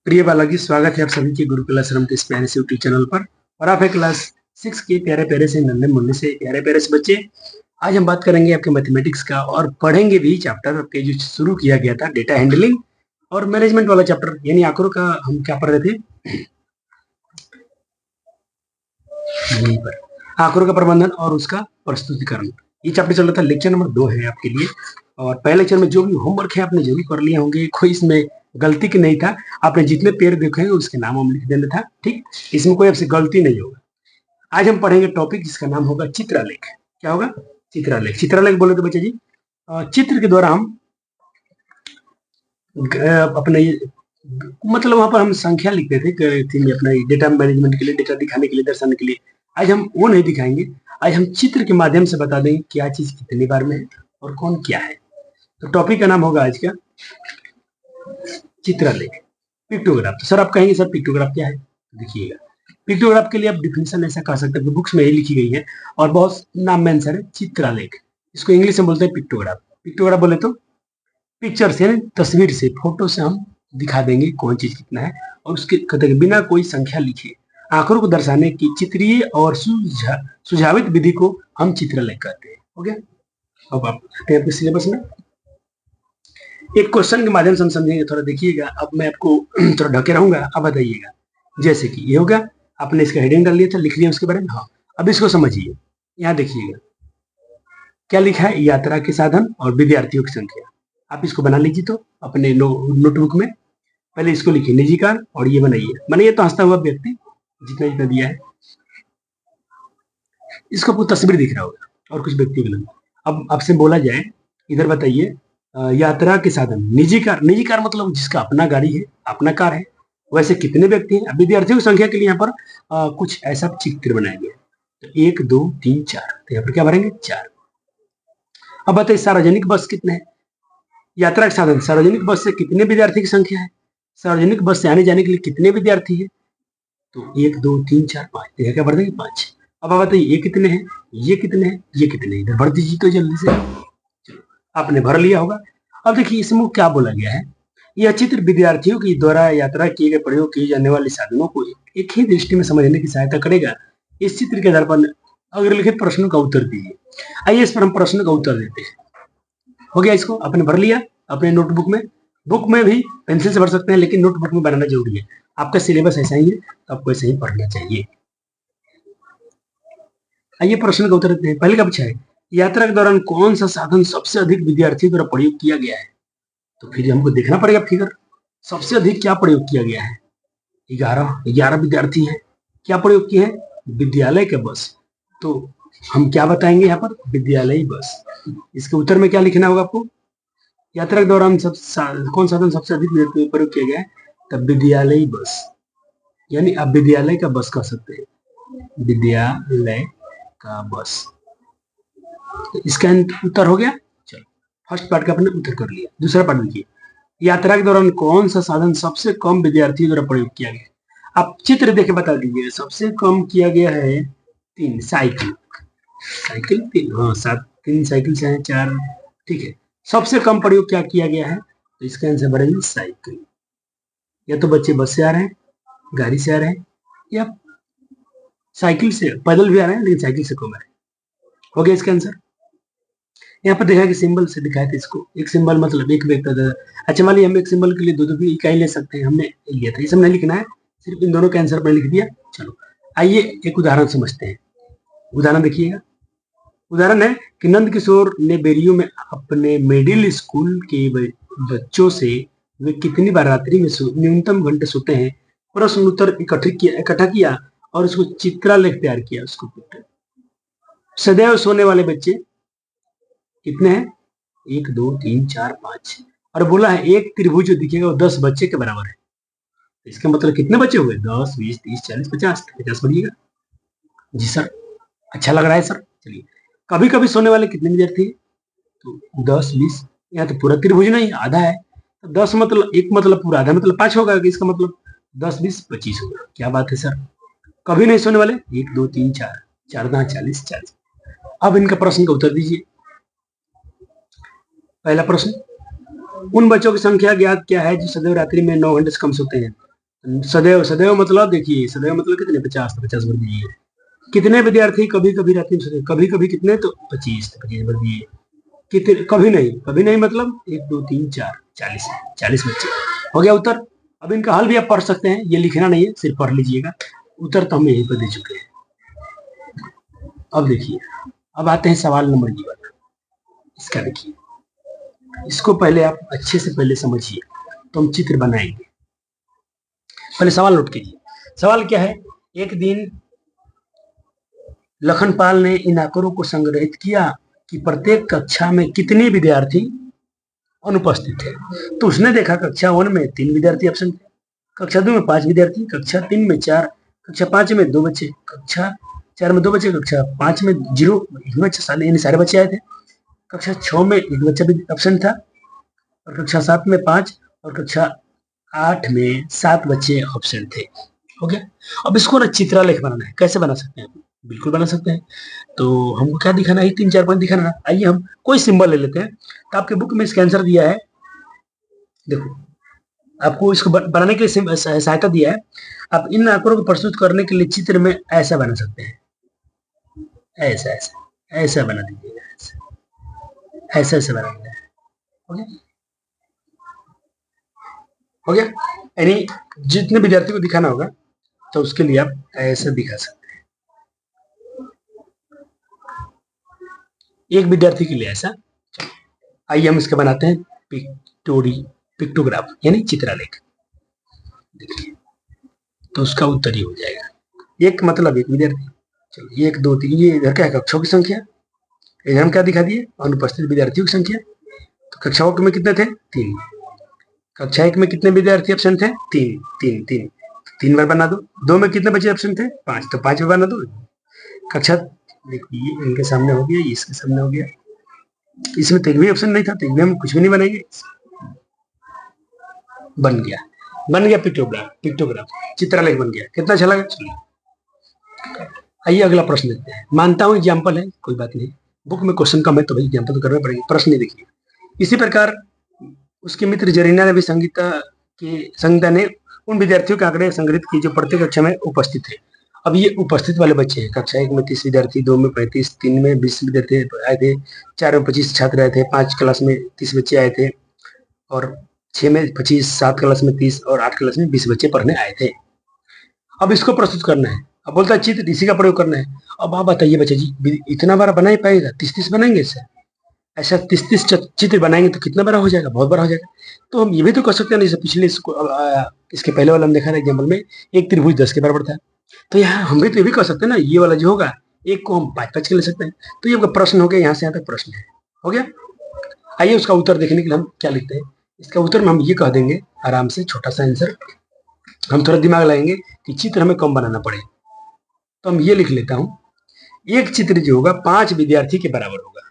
प्रिय बालाजी, स्वागत है आप सभी के गुरुकुल आश्रम के इस प्यारे से यूट्यूब चैनल पर। और आप है क्लास 6 के प्यारे प्यारे से नन्हे मुन्ने से प्यारे प्यारे से बच्चे। आज हम बात करेंगे आपके मैथमेटिक्स का और पढ़ेंगे भी चैप्टर आपके जो शुरू किया गया था, डेटा हैंडलिंग और मैनेजमेंट वाला चैप्टर, यानी आंकड़ों का हम क्या पढ़ रहे थे यहीं पर, आंकड़ों का प्रबंधन और उसका प्रस्तुतिकरण। ये चैप्टर चल रहा था, लेक्चर नंबर 2 है आपके लिए। और पहले लेक्चर में जो भी होमवर्क है आपने जरूर कर लिए होंगे, कोई इसमें गलती की नहीं था। आपने जितने पेड़ देखे हैं उसके नाम हम लिख देना था, ठीक। इसमें कोई आपसे गलती नहीं होगा। आज हम पढ़ेंगे टॉपिक जिसका नाम होगा चित्रालेख। क्या होगा? चित्रालेख। चित्रालेख बोले तो बच्चे जी, चित्र के द्वारा हम अपने मतलब वहां पर हम संख्या लिखते थे में अपना डेटा मैनेजमेंट के लिए, डेटा दिखाने के लिए, दर्शाने के लिए। आज हम वो नहीं दिखाएंगे, आज हम चित्र के माध्यम से बता देंगे क्या चीज कितनी बार में है और कौन क्या है। तो टॉपिक का नाम होगा आज का चित्रालेख, पिक्टोग्राफ। तो सर आप कहेंगे सर पिक्टोग्राफ क्या है? देखिएगा, पिक्टोग्राफ के लिए आप डिफिनेशन ऐसा कह सकते हैं, बुक्स में यही लिखी गई है और बहुत नाम में आंसर है चित्रालेख। इसको इंग्लिश में बोलते हैं पिक्टोग्राफ। पिक्टोग्राफ बोले तो पिक्चर से, तस्वीर से, फोटो से हम दिखा देंगे कौन चीज कितना है, और उसके कहते हैं बिना कोई संख्या लिखे आंकड़ों को दर्शाने की चित्रीय और सुझावित विधि को हम चित्रलेख कहते हैं। हो गया। अब आप आते हैं सिलेबस में। एक क्वेश्चन के माध्यम से हम समझेंगे, थोड़ा देखिएगा। अब मैं आपको थोड़ा ढके रहूंगा, अब बताइएगा। जैसे कि ये होगा, आपने इसका हेडिंग डाल लिया था, लिख लिया उसके बारे में। हाँ, अब इसको समझिए। यहाँ देखिएगा क्या लिखा है, यात्रा के साधन और विद्यार्थियों की संख्या। आप इसको बना लीजिए तो अपने नोटबुक में। पहले इसको लिखिए निजी कार, और ये बनाइए तो हंसता हुआ व्यक्ति, जितना जितना दिया है। इसको पूरी तस्वीर दिख रहा होगा और कुछ व्यक्ति बना। अब आपसे बोला जाए, इधर बताइए यात्रा के साधन निजी कार। निजी कार मतलब जिसका अपना गाड़ी है, अपना कार है, वैसे कितने व्यक्ति हैं। विद्यार्थियों की संख्या के लिए यहाँ पर कुछ ऐसा चित्र बनाया गया। तो 1 2 3 4, तो यहाँ पर क्या भरेंगे? 4। अब बताइए सार्वजनिक बस कितने हैं। यात्रा के साधन सार्वजनिक बस से कितने विद्यार्थी की संख्या है, सार्वजनिक बस से आने जाने के लिए कितने विद्यार्थी है। तो 1 2 3 4 5, तो क्या भर देंगे? 5। अब आप बताइए ये कितने हैं, ये कितने हैं, ये कितने हैं। इधर भर दीजिए तो जल्दी से। चलो, आपने भर लिया होगा। अब देखिए इसमें क्या बोला गया है। यह चित्र विद्यार्थियों की द्वारा यात्रा किए गए प्रयोग किए जाने वाले साधनों को एक ही दृष्टि में समझने की सहायता करेगा। इस चित्र के आधार पर अग्रलिखित प्रश्नों का उत्तर दीजिए। आइए इस पर हम प्रश्न का उत्तर देते हैं। हो गया, इसको आपने भर लिया अपने नोटबुक में। बुक में भी पेंसिल से भर सकते हैं, लेकिन नोटबुक में बनाना जरूरी है। आपका सिलेबस ऐसा ही है, तो आपको ऐसे ही पढ़ना चाहिए। आइए प्रश्न का उत्तर देते हैं। पहले का पूछा है, यात्रा के दौरान कौन सा साधन सबसे अधिक विद्यार्थियों द्वारा प्रयोग किया गया है। तो फिर हमको देखना पड़ेगा फिगर, सबसे अधिक क्या प्रयोग किया गया है। 11 विद्यार्थी हैं, क्या प्रयोग किए हैं? विद्यालय के बस। तो हम क्या बताएंगे यहाँ पर? विद्यालय बस। इसके उत्तर में क्या लिखना होगा आपको? यात्रा के दौरान कौन साधन सबसे अधिक प्रयोग किया गया है? तब विद्यालय बस, यानी आप विद्यालय का बस कह सकते हैं, विद्यालय का बस। तो इसका उत्तर हो गया। चलो, फर्स्ट पार्ट का आपने उत्तर कर लिया। दूसरा पार्ट देखिए, यात्रा के दौरान कौन सा साधन सबसे कम विद्यार्थियों द्वारा प्रयोग किया गया। आप चित्र देख के बता दीजिए। सबसे कम किया गया है 3, साइकिल। साइकिल 3, हाँ 3 साइकिल से हैं, 4, ठीक है। सबसे कम प्रयोग क्या किया गया है? तो इसका आंसर बढ़ेगा साइकिल। या तो बच्चे बस से आ रहे हैं, गाड़ी से आ रहे हैं, या साइकिल से, पैदल भी आ रहे हैं लेकिन साइकिल से कम आ रहे हैं। हो गया इसका आंसर। यहाँ पर देखा कि सिंबल से दिखाया था इसको। एक सिंबल मतलब एक व्यक्ति। अच्छा मान लीजिए हम एक सिंबल के लिए दो इकाई ले सकते हैं, हमने लिया था। ये सब नहीं लिखना है, सिर्फ इन दोनों के आंसर पर लिख दिया। चलो आइए एक उदाहरण समझते हैं। उदाहरण देखिएगा। उदाहरण है कि नंद किशोर ने बेरियो में अपने मिडिल स्कूल के बच्चों से वे कितनी बार रात्रि में न्यूनतम घंटे सोते हैं प्रश्न उत्तर इकट्ठा किया और उसको चित्रालेख तैयार किया। उसको सदैव सोने वाले बच्चे कितने हैं? 1 2 3 4 5। और बोला है एक त्रिभुज जो दिखेगा वो 10 बच्चे के बराबर है। इसका मतलब कितने बच्चे हुए? 10 20 30 40 50। 50 बढ़िएगा जी सर, अच्छा लग रहा है सर। चलिए, कभी कभी सोने वाले कितने विद्यार्थी? तो 10 20। यहाँ तो पूरा त्रिभुज नहीं, आधा है। तो 10 मतलब एक मतलब पूरा, आधा मतलब 5 होगा। इसका मतलब 10 20 25 होगा। क्या बात है सर। कभी नहीं सोने वाले 1 2 3 4, 4 10 40 40। अब इनका प्रश्न का उत्तर दीजिए। पहला प्रश्न, उन बच्चों की संख्या ज्ञात क्या है जो सदैव रात्रि में 9 घंटे से कम सोते हैं। सदैव सदैव मतलब देखिए, सदैव मतलब कितने, 50, तो 50 भर दिए। कितने विद्यार्थी कभी कभी रहते हैं, कभी कभी कितने, तो 25, तो 25 भर दिए। कितने, कभी नहीं, कभी नहीं मतलब 1 2 3 4, 40, 40 बच्चे। हो गया उत्तर। अब इनका हल भी आप पढ़ सकते हैं, ये लिखना नहीं है, सिर्फ पढ़ लीजिएगा। उत्तर तो हम यहीं पर दे चुके हैं। अब देखिए, अब आते हैं सवाल नंबर ये वाला। इसका देखिए, इसको पहले आप अच्छे से पहले समझिए, तो हम चित्र बनाएंगे। पहले सवाल नोट कीजिए। सवाल क्या है? एक दिन लखनपाल ने इन आंकड़ों को संग्रहित किया कि प्रत्येक कक्षा में कितने विद्यार्थी अनुपस्थित थे। तो उसने देखा कक्षा 1 में 3 विद्यार्थी एब्सेंट थे, कक्षा 2 में 5 विद्यार्थी, कक्षा 3 में 4, कक्षा 5 में 2 बच्चे, कक्षा 4 में 2 बच्चे, कक्षा 5 में 0 एक बच्चा, यानी सारे बच्चे आए थे। कक्षा 6 में एक बच्चा भी एब्सेंट था, और कक्षा 7 में 5, और कक्षा 8 में 7 बच्चे एब्सेंट थे। हो गया। अब इसको ना चित्रालेख बनाना है। कैसे बना सकते हैं? बिल्कुल बना सकते हैं। तो हमको क्या दिखाना है? 3 4 5 दिखाना है। आइए हम कोई सिंबल ले लेते हैं। तो आपके बुक में इसका आंसर दिया है, देखो, आपको इसको बनाने के लिए सहायता दिया है। आप इन आंकड़ों को प्रस्तुत करने के लिए चित्र में ऐसा बना सकते हैं, ऐसा ऐसा ऐसा बना दीजिएगा, ऐसा ऐसा बना दीजिएगा। हो गया, हो गया। यानी जितने विद्यार्थी को दिखाना होगा, तो उसके लिए आप ऐसा दिखा सकते हैं। एक विद्यार्थी के लिए ऐसा। आइए हम इसका बनाते हैं पिक्टोग्राफ, यानी चित्रालेख। देखिए, तो उसका उत्तर ही हो जाएगा। एक मतलब एक विद्यार्थी। चलो, 1 2 3, ये इधर क्या है? कक्षाओं की संख्या। इधर हम क्या दिखा दिए? अनुपस्थित विद्यार्थियों की संख्या। तो कक्षाओं में कितने थे? 3। कक्षा 1 में कितने विद्यार्थी एब्सेंट थे? 3 3 3, 3 बार बना दो। 2 में कितने बच्चे एब्सेंट थे? 5, तो 5 बार बना दो। कक्षा, देखिए, इनके सामने हो गया, इसके सामने हो गया, इसमें तो एक भी ऑप्शन नहीं था, तो हम कुछ भी नहीं बनाएंगे। बन गया, बन गया पिक्टोग्राफ, पिक्टोग्राफ चित्रालेख बन गया। कितना अच्छा लगा? चलिए, आइए अगला प्रश्न देखते हैं। मानता हूं एग्जाम्पल है, कोई बात नहीं, बुक में क्वेश्चन कम है तो भाई एग्जाम्पल तो करना पड़ेगा। प्रश्न देखिए, इसी प्रकार उसके मित्र जरीना ने भी संगीता ने उन विद्यार्थियों के आंकड़े संग्रहित किए जो प्रत्येक कक्षा में उपस्थित थे। अब ये उपस्थित वाले बच्चे हैं। कक्षा 1 में 30 विद्यार्थी, 2 में 35, 3 में 20 विद्यार्थी आए थे, 4 में 25 छात्र आए थे, 5 क्लास में 30 बच्चे आए थे, और 6 में 25, 7 क्लास में 30, और 8 क्लास में 20 बच्चे पढ़ने आए थे। अब इसको प्रस्तुत करना है। अब बोलता है चित्र इसी का प्रयोग करना है। अब आप बताइए बच्चे जी, इतना बार बना ही पाएगा? 30 बनाएंगे इससे? ऐसा 30 चित्र बनाएंगे तो कितना बड़ा हो जाएगा? बहुत बड़ा हो जाएगा। तो हम ये भी तो कर सकते हैं, जैसे पिछले इसके पहले वाला हम देखा था एग्जाम्पल में, एक त्रिभुज 10 के बराबर था। तो यहाँ हम भी तो ये भी कर सकते हैं ना, ये वाला जो होगा, एक को हम 5 5 के ले सकते हैं। तो ये प्रश्न हो गया, यहाँ से यहाँ तक प्रश्न है। हो गया। आइए उसका उत्तर देखने के लिए हम क्या लिखते हैं। इसका उत्तर में हम ये कह देंगे आराम से, छोटा सा आंसर। हम थोड़ा दिमाग लगाएंगे कि चित्र हमें कम बनाना पड़े, तो हम ये लिख लेता हूँ, एक चित्र जो होगा 5 विद्यार्थी के बराबर होगा।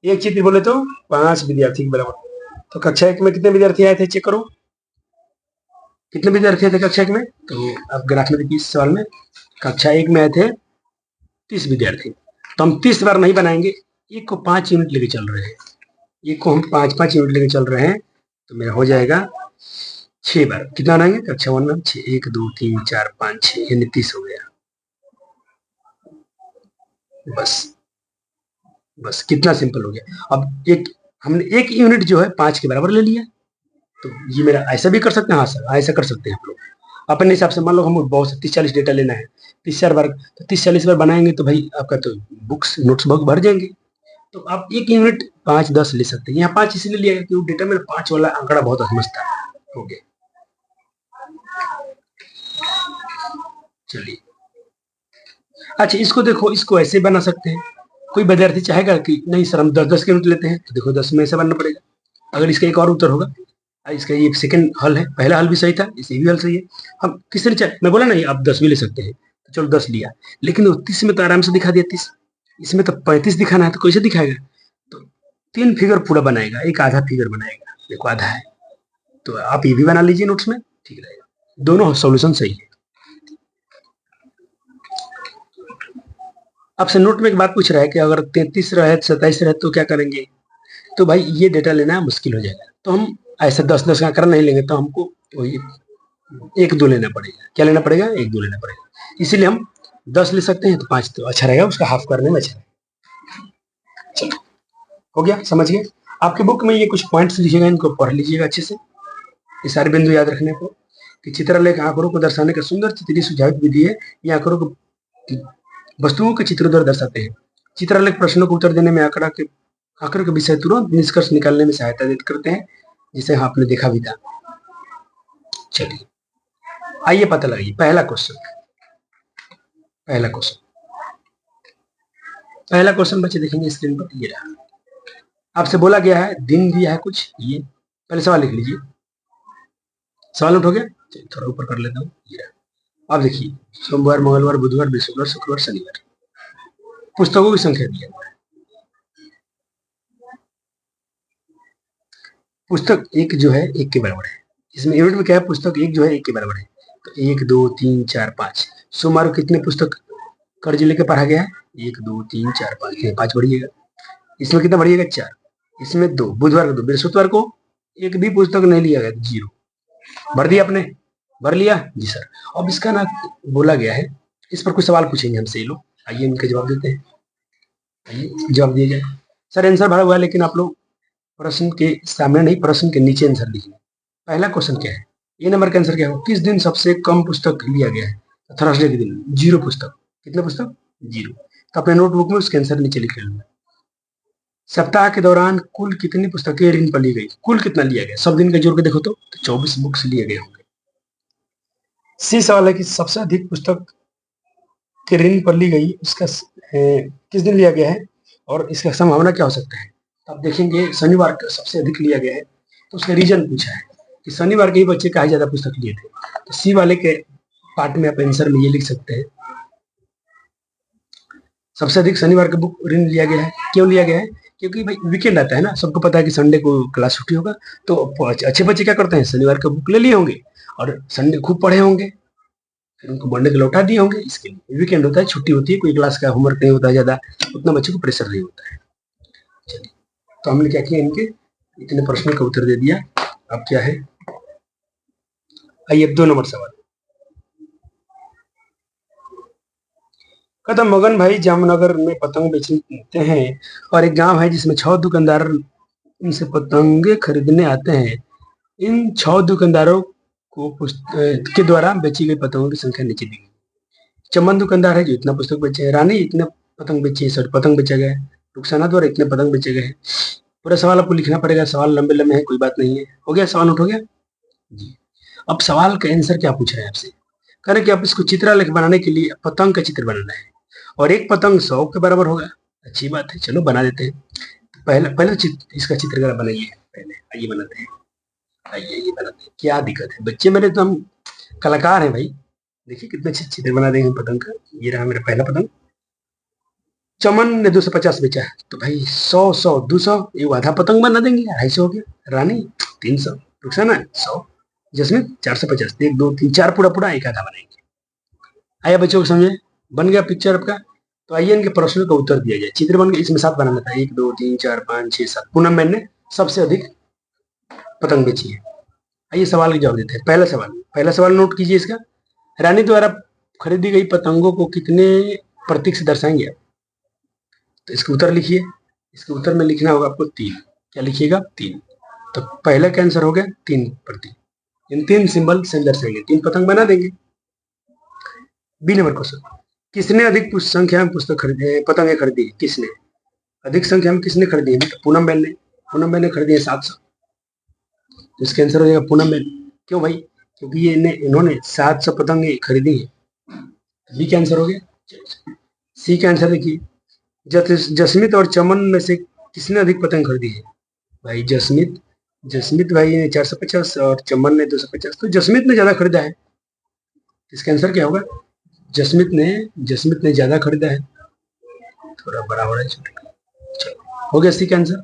एक चित्र बोले तो 5 विद्यार्थी के बराबर। तो कक्षा 1 में कितने विद्यार्थी आए थे? चेक करो, कितने विद्यार्थी आए थे कक्षा 1 में? तो आप ग्राफ में देखिए, इस सवाल में कक्षा 1 में आए थे 30 विद्यार्थी। तो हम 30 बार नहीं बनाएंगे, एक को 5 यूनिट लेके चल रहे हैं, एक को हम 5 5 यूनिट लेके चल रहे हैं, तो मेरा हो जाएगा 6 बार। कितना बनाएंगे? कक्षा 1 में हम 6, 1 2 3 4 5 6, यानी 30 हो गया। बस, बस कितना सिंपल हो गया। अब हमने एक यूनिट जो है 5 के बराबर ले लिया। तो ये मेरा ऐसा भी कर सकते हैं। हाँ सर, ऐसा कर सकते हैं आप लोग अपने हिसाब से। मान लो हम बहुत 30 40 डेटा लेना है, 30 बार, तो 30 40 बार बनाएंगे तो भाई आपका तो बुक्स नोट्स बुक भर जाएंगे। तो आप एक यूनिट 5 10 ले सकते हैं। यहाँ 5 इसलिए लिया क्योंकि डेटा में 5 वाला आंकड़ा बहुत समझता है। हो गया। चलिए, अच्छा इसको देखो, इसको ऐसे बना सकते हैं। कोई विद्यार्थी चाहेगा कि नहीं सर हम 10 10 के यूनिट लेते हैं, तो देखो 10 में ऐसा बनना पड़ेगा। अगर इसका एक और उत्तर होगा, इसका ये सेकंड हल है, पहला हल भी सही था, इसे भी हल सही है। हम किसने चाहे, मैं बोला नहीं आप 10 भी ले सकते हैं, तो चलो 10 लिया, लेकिन 30 में तो आराम से दिखा दिया 30, इसमें तो 35 दिखाना है, तो कैसे दिखाएगा? तो 3 फिगर पूरा बनाएगा, एक आधा फिगर बनाएगा, देखो आधा है। तो आप ये भी बना लीजिए नोट्स में, ठीक रहेगा। दोनों सॉल्यूशन सही है। आपसे नोट में एक बात पूछ रहा है कि अगर 33 रहे 27 रहे तो क्या करेंगे? तो भाई ये डेटा लेना मुश्किल हो जाएगा, तो हम ऐसे 10 10 का आंकड़ा नहीं लेंगे, तो हमको वही एक दो लेना पड़ेगा, क्या लेना पड़ेगा, एक दो लेना पड़ेगा, इसीलिए हम 10 ले सकते हैं, तो 5 तो अच्छा रहेगा, उसका हाफ करने में अच्छा रहेगा। चलो हो गया, समझ गए। आपके बुक में ये कुछ पॉइंट्स लिखिएगा, इनको पढ़ लीजिएगा अच्छे से, ये सारे बिंदु याद रखने को कि चित्रलेख आंकड़ों को दर्शाने का सुंदर चित्रीय सुझावित विधि है। ये आंकड़ों को वस्तुओं के चित्रों द्वारा दर्शाते हैं। चित्रलेख प्रश्नों को उत्तर देने में आंकड़ों के विषय तुरंत निष्कर्ष निकालने में सहायता करते हैं, जिसे आपने देखा भी था। चलिए आइए पता लगाइए पहला क्वेश्चन। पहला क्वेश्चन बच्चे देखेंगे स्क्रीन पर, ये रहा। आपसे बोला गया है, दिन दिया है कुछ, ये पहले सवाल लिख लीजिए। सवाल नोट हो गया, चलिए थोड़ा ऊपर कर लेता हूँ, ये रहा। अब देखिए, सोमवार, मंगलवार, बुधवार, बृहस्पतिवार, शुक्रवार, शनिवार, पुस्तकों की संख्या दी है। पुस्तक एक जो है एक के बराबर है, इसमें यूनिट में क्या है, पुस्तक एक जो है एक के बराबर है, तो 1 2 3 4 5। सोमवार को कितने पुस्तक कर्ज लेके पढ़ा गया है, 1 2 3 4 5, 5 बढ़िएगा। इसमें कितना बढ़िएगा, 4, इसमें 2, बुधवार को 2, बृहस्पतिवार को एक भी पुस्तक नहीं लिया गया, 0। भर दिया आपने, भर लिया जी सर। अब इसका ना बोला गया है, इस पर कुछ सवाल पूछेंगे हमसे ये लोग, आइए इनके जवाब देते हैं। आइए जवाब दिया जाए। सर आंसर भरा हुआ है, लेकिन आप लोग प्रश्न के सामने नहीं, प्रश्न के नीचे आंसर लिखिए। पहला क्वेश्चन क्या है, ए नंबर का आंसर क्या होगा, किस दिन सबसे कम पुस्तक लिया गया है, थर्सडे के दिन 0 पुस्तक। कितने पुस्तक, 0। तो अपने नोटबुक में उसके आंसर नीचे लिख लेना। सप्ताह के दौरान कुल कितनी पुस्तकें ऋण पर ली गई, कुल कितना लिया गया, सब दिन का जोड़ के देखो तो 24 बुक्स लिए गए होंगे। सी सवाल है कि सबसे अधिक पुस्तक के ऋण पर ली गई, उसका किस दिन लिया गया है और इसका संभावना क्या हो सकता है। तो आप देखेंगे शनिवार का सबसे अधिक लिया गया है, तो उसका रीजन पूछा है कि शनिवार के ही बच्चे काहे ज्यादा पुस्तक लिए थे। तो सी वाले के पार्ट में आप आंसर में ये लिख सकते हैं, सबसे अधिक शनिवार का बुक ऋण लिया गया है। क्यों लिया गया है, क्योंकि भाई वीकेंड आता है ना, सबको पता है कि संडे को क्लास छुट्टी होगा, तो अच्छे बच्चे क्या करते हैं, शनिवार का बुक ले लिए होंगे और संडे खूब पढ़े होंगे, फिर उनको मंडे को लौटा दिए होंगे। इसके लिए वीकेंड होता है, छुट्टी होती है, कोई क्लास का होमवर्क नहीं होता है ज्यादा, उतना बच्चे को प्रेशर नहीं होता है। चलिए, तो हमने क्या किया, इनके इतने प्रश्नों का उत्तर दे दिया। अब क्या है, आइए 2 नंबर सवाल। कहता मगन भाई जामनगर में पतंग बेचते हैं और एक गांव है जिसमें 6 दुकानदार इनसे पतंगे खरीदने आते हैं। इन 6 दुकानदारों को के द्वारा बेची गई पतंगों की संख्या नीचे दी गई। चमन दुकानदार है जो इतना पुस्तक बेचे हैं, रानी इतने पतंग बेची है, 60 पतंग बेचे गए, रुखसाना द्वारा इतने पतंग बेचे गए। पूरा सवाल आपको लिखना पड़ेगा, सवाल लंबे लंबे हैं, कोई बात नहीं है। हो गया, सवाल नोट हो गया जी। अब सवाल का आंसर क्या पूछ रहे हैं आपसे, कह रहे कि आप इसको चित्रलेख बनाने के लिए पतंग का चित्र बनाना है और एक पतंग 100 के बराबर होगा। अच्छी बात है, चलो बना देते हैं। पहले पहले इसका चित्र बनाइए, पहले आइए बनाते हैं, आइए ये बनाते हैं। क्या दिक्कत है बच्चे मेरे, तो हम कलाकार हैं भाई। देखिए कितने अच्छे चित्र बना देंगे पतंग का। ये रहा मेरा पहला पतंग। चमन ने 250 बेचा है, तो भाई 100 200, ये आधा पतंग बना देंगे, 250 हो गया। रानी 300, रुखसाना 100, जसमीत 450, 1 2 3 4 पूरा पूरा एक आधा बनाएंगे। आया बच्चों को समझे, बन गया पिक्चर आपका। तो आइए इनके प्रश्नों का उत्तर दिया जाए। चित्र बन गया, इसमें 7 बनाना था, 1 2 3 4 5 6 7। पूनम मैन ने सबसे अधिक पतंग बेची है। आइए सवाल का जवाब देते हैं। पहला सवाल नोट कीजिए इसका, रानी द्वारा खरीदी गई पतंगों को कितने प्रतीक से दर्शाएंगे आप। तो इसका उत्तर लिखिए, इसके उत्तर में लिखना होगा आपको 3। क्या लिखिएगा, 3। तो पहला का आंसर हो गया 3 प्रतीक, इन 3 सिंबल से दर्शाएंगे, 3 पतंग बना देंगे। बी नंबर क्वेश्चन, किसने अधिक संख्या में पुस्तक खरीदे, पतंगे खरीदी, किसने अधिक संख्या में किसने खरीदी है, तो पूनम बहन ने। पूनम बहन ने खरीदी है 700, तो इसका आंसर हो जाएगा पूनम बहन। क्यों भाई, क्योंकि ये इन्होंने 700 पतंगे खरीदी है। बी का आंसर हो गया। सी का आंसर देखिए, जसमीत और चमन में से किसने अधिक पतंग खरीदी है, भाई जसमीत भाई ने 450 और चमन ने 250, तो जसमीत ने ज्यादा खरीदा है। इसका आंसर क्या होगा, जसमीत ने ज्यादा खरीदा है। थोड़ा बड़ा हो रहा है, चलो हो गया सी का आंसर।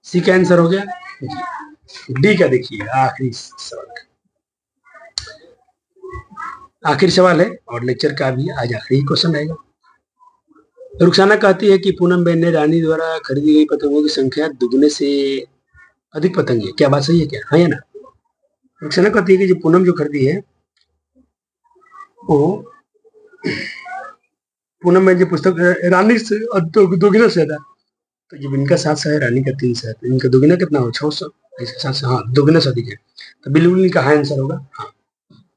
सी का आंसर हो गया। डी का देखिए, आखिरी सवाल है और लेक्चर का भी आज आखिरी क्वेश्चन रहेगा। रुखसाना कहती है कि पूनम बहन ने रानी द्वारा खरीदी गई पतंगों की संख्या दुगने से अधिक पतंगे, क्या बात सही है क्या, हाँ या ना। रुखसाना कहती है कि जो पूनम जो खरीदी है वो पूनम में जो पुस्तक रानी से दोगुना से ज्यादा, तो जब इनका 700 है, रानी का 300 है, तो इनका दोगुना कितना हो 600, इसके 700, हाँ दोगुना से अधिक है। तो बिल्कुल इनका हाँ आंसर होगा हाँ।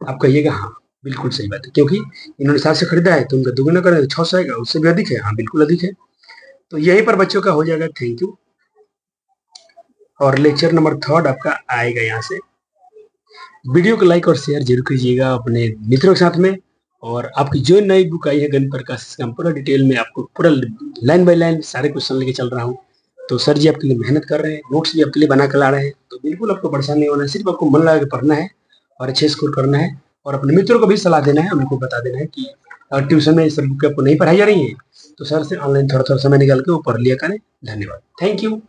आप कहिएगा हाँ बिल्कुल सही बात है, क्योंकि इन्होंने 7 से खरीदा है तो उनका दोगुना करें तो 600 आएगा, उससे भी अधिक है, हाँ बिल्कुल अधिक है। तो यहीं पर बच्चों का हो जाएगा। Thank you. और लेक्चर नंबर 3 आपका आएगा यहाँ से। वीडियो को लाइक और शेयर जरूर कीजिएगा अपने मित्रों के साथ में। और आपकी जो नई बुक आई है गणित प्रकाश, इसका हम पूरा डिटेल में आपको पूरा लाइन बाय लाइन सारे क्वेश्चन लेके चल रहा हूँ। तो सर जी आपके लिए मेहनत कर रहे हैं, नोट्स भी आपके लिए बना कर ला रहे हैं, तो बिल्कुल आपको परेशान नहीं होना है, सिर्फ आपको मन लगा के पढ़ना है और अच्छे स्कोर करना है। और अपने मित्रों को भी सलाह देना है, उनको बता देना है कि अगर ट्यूशन में सब बुक आपको नहीं पढ़ाई जा रही है तो सर से ऑनलाइन थोड़ा थोड़ा समय निकाल के वो पढ़ लिया करें। धन्यवाद। Thank you.